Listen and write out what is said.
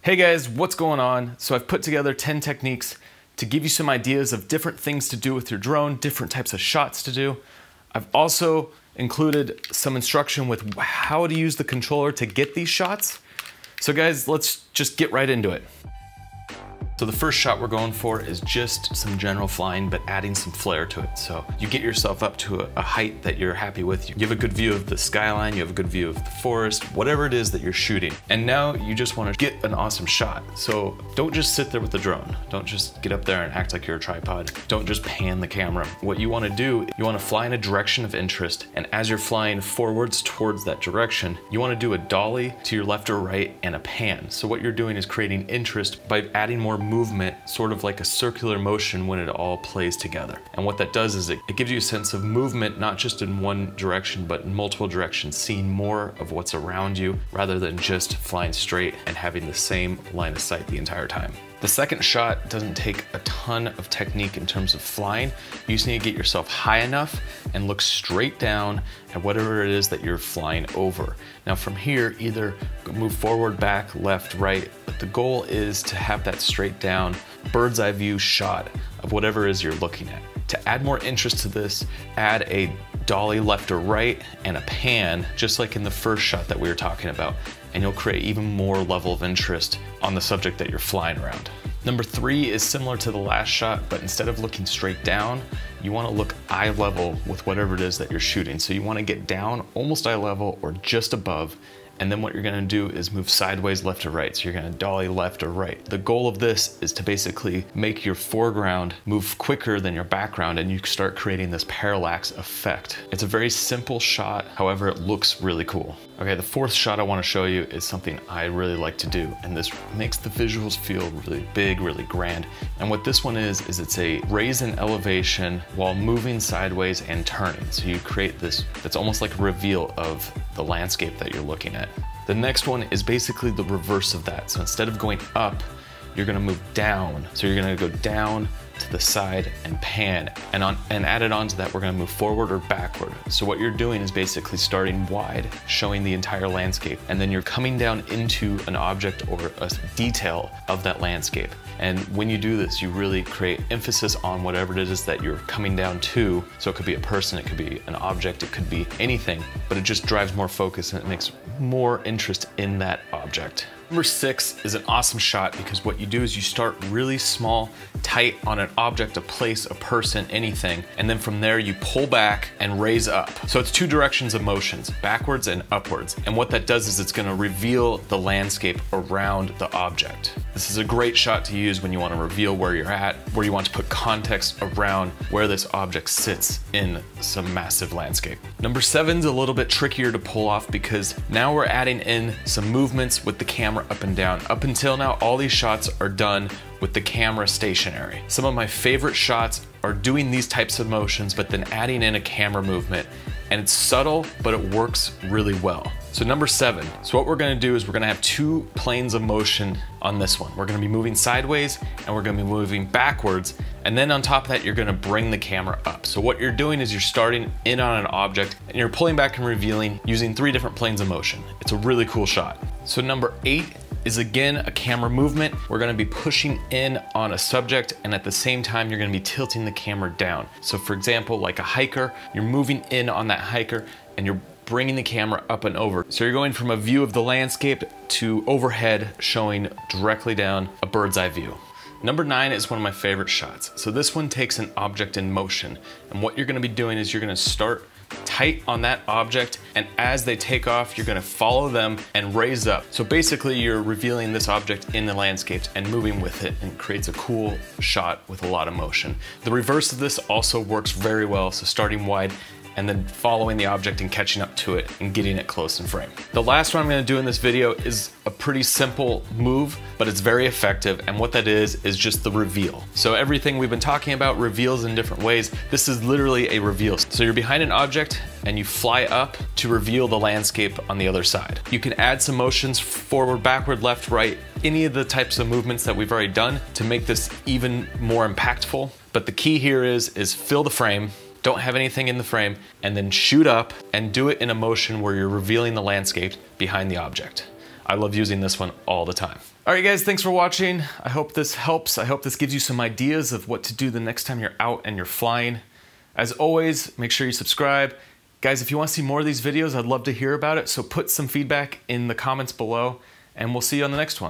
Hey guys, what's going on? So I've put together 10 techniques to give you some ideas of different things to do with your drone, different types of shots to do. I've also included some instruction with how to use the controller to get these shots. So guys, let's just get right into it. So the first shot we're going for is just some general flying, but adding some flair to it. So you get yourself up to a height that you're happy with. You have a good view of the skyline, you have a good view of the forest, whatever it is that you're shooting. And now you just want to get an awesome shot. So don't just sit there with the drone. Don't just get up there and act like you're a tripod. Don't just pan the camera. What you want to do, you want to fly in a direction of interest. And as you're flying forwards towards that direction, you want to do a dolly to your left or right and a pan. So what you're doing is creating interest by adding more movement, sort of like a circular motion when it all plays together. And what that does is it gives you a sense of movement, not just in one direction, but in multiple directions, seeing more of what's around you rather than just flying straight and having the same line of sight the entire time. The second shot doesn't take a ton of technique in terms of flying. You just need to get yourself high enough and look straight down at whatever it is that you're flying over. Now from here, either move forward, back, left, right, but the goal is to have that straight down bird's eye view shot of whatever it is you're looking at. To add more interest to this, add a dolly left or right and a pan, just like in the first shot that we were talking about, and you'll create even more level of interest on the subject that you're flying around. Number 3 is similar to the last shot, but instead of looking straight down, you want to look eye level with whatever it is that you're shooting. So you want to get down almost eye level or just above, and then what you're going to do is move sideways left or right. So you're going to dolly left or right. The goal of this is to basically make your foreground move quicker than your background, and you start creating this parallax effect. It's a very simple shot, however it looks really cool. Okay, the fourth shot I want to show you is something I really like to do, and this makes the visuals feel really big, really grand. And what this one is it's a raise in elevation while moving sideways and turning. So you create this, that's almost like a reveal of the landscape that you're looking at. The next one is basically the reverse of that. So instead of going up, you're gonna move down. So you're gonna go down to the side and pan, and added on to that, we're gonna move forward or backward. So what you're doing is basically starting wide, showing the entire landscape, and then you're coming down into an object or a detail of that landscape. And when you do this, you really create emphasis on whatever it is that you're coming down to. So it could be a person, it could be an object, it could be anything, but it just drives more focus and it makes more interest in that object. Number 6 is an awesome shot because what you do is you start really small, tight on an object, a place, a person, anything, and then from there you pull back and raise up. So it's 2 directions of motions, backwards and upwards. And what that does is it's gonna reveal the landscape around the object. This is a great shot to use when you want to reveal where you're at, where you want to put context around where this object sits in some massive landscape. Number 7 is a little bit trickier to pull off because now we're adding in some movements with the camera up and down. Up until now, all these shots are done with the camera stationary. Some of my favorite shots are doing these types of motions, but then adding in a camera movement. And it's subtle, but it works really well. So number 7, so what we're gonna do is we're gonna have 2 planes of motion on this one. We're gonna be moving sideways and we're gonna be moving backwards. And then on top of that, you're gonna bring the camera up. So what you're doing is you're starting in on an object and you're pulling back and revealing using 3 different planes of motion. It's a really cool shot. So number 8 is again a camera movement. We're gonna be pushing in on a subject and at the same time you're gonna be tilting the camera down. So for example, like a hiker, you're moving in on that hiker and you're bringing the camera up and over. So you're going from a view of the landscape to overhead, showing directly down a bird's eye view. Number 9 is one of my favorite shots. So this one takes an object in motion. And what you're gonna be doing is you're gonna start tight on that object, and as they take off, you're gonna follow them and raise up. So basically you're revealing this object in the landscape and moving with it, and creates a cool shot with a lot of motion. The reverse of this also works very well, so starting wide and then following the object and catching up to it and getting it close in frame. The last one I'm gonna do in this video is a pretty simple move, but it's very effective, and what that is just the reveal. So everything we've been talking about reveals in different ways. This is literally a reveal. So you're behind an object and you fly up to reveal the landscape on the other side. You can add some motions forward, backward, left, right, any of the types of movements that we've already done to make this even more impactful. But the key here is fill the frame, don't have anything in the frame, and then shoot up and do it in a motion where you're revealing the landscape behind the object. I love using this one all the time. All right, guys, thanks for watching. I hope this helps. I hope this gives you some ideas of what to do the next time you're out and you're flying. As always, make sure you subscribe. Guys, if you want to see more of these videos, I'd love to hear about it. So put some feedback in the comments below, and we'll see you on the next one.